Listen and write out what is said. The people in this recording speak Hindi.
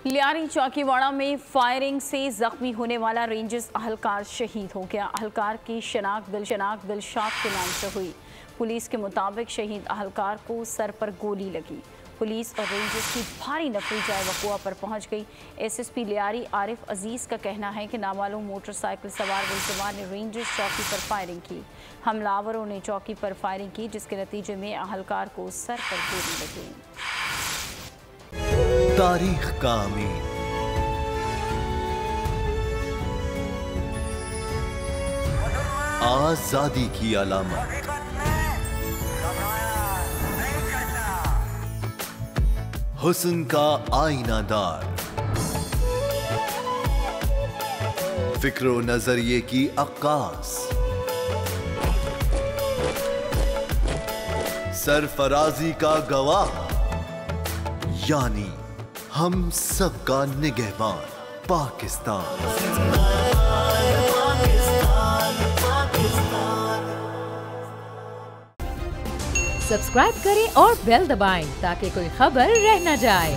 लियारी चौकीवाड़ा में फायरिंग से जख्मी होने वाला रेंजर्स अहलकार शहीद हो गया। अहलकार की शनाख्त दिलशाद के नाम से हुई। पुलिस के मुताबिक शहीद अहलकार को सर पर गोली लगी। पुलिस और रेंजर्स की भारी नफरी जाए वक़ुआ पर पहुंच गई। एसएसपी लियारी आरिफ अजीज़ का कहना है कि नामालूम मोटरसाइकिल सवार बेजुबान ने रेंजर्स चौकी पर फायरिंग की। हमलावरों ने चौकी पर फायरिंग की, जिसके नतीजे में अहलकार को सर पर गोली लगी। तारीख का अमीन, आजादी की अलामत, हुस्न का आईनादार, फिक्रो नजरिए की अक्कास, सरफराजी का गवाह, यानी हम सबका निगहबान पाकिस्तान। सब्सक्राइब करें और बेल दबाएं ताकि कोई खबर रह न जाए।